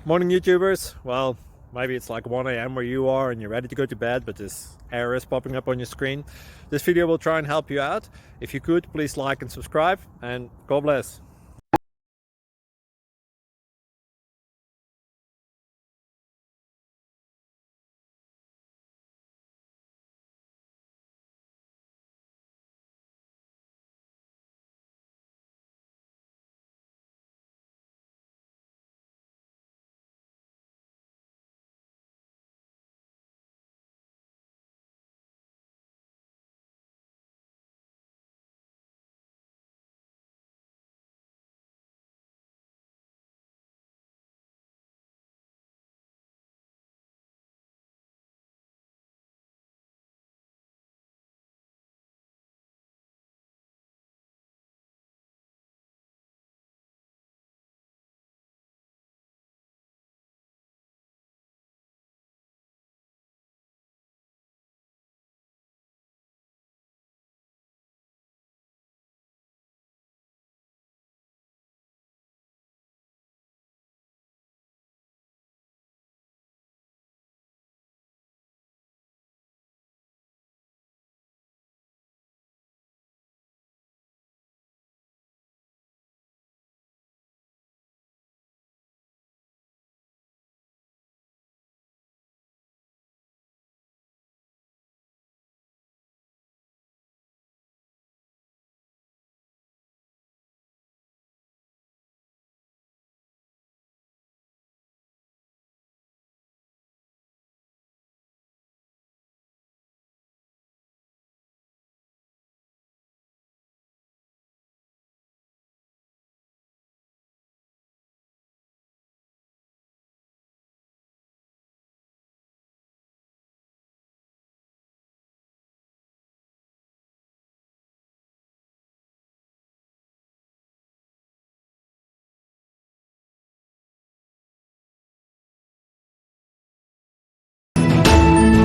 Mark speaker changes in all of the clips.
Speaker 1: Morning YouTubers. Well, maybe it's like 1 a.m. where you are and you're ready to go to bed, but this error is popping up on your screen. This video will try and help you out. If you could, please like and subscribe, and God bless.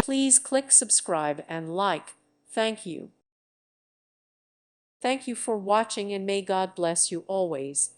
Speaker 2: Please click subscribe and like. Thank you. Thank you for watching, and may God bless you always.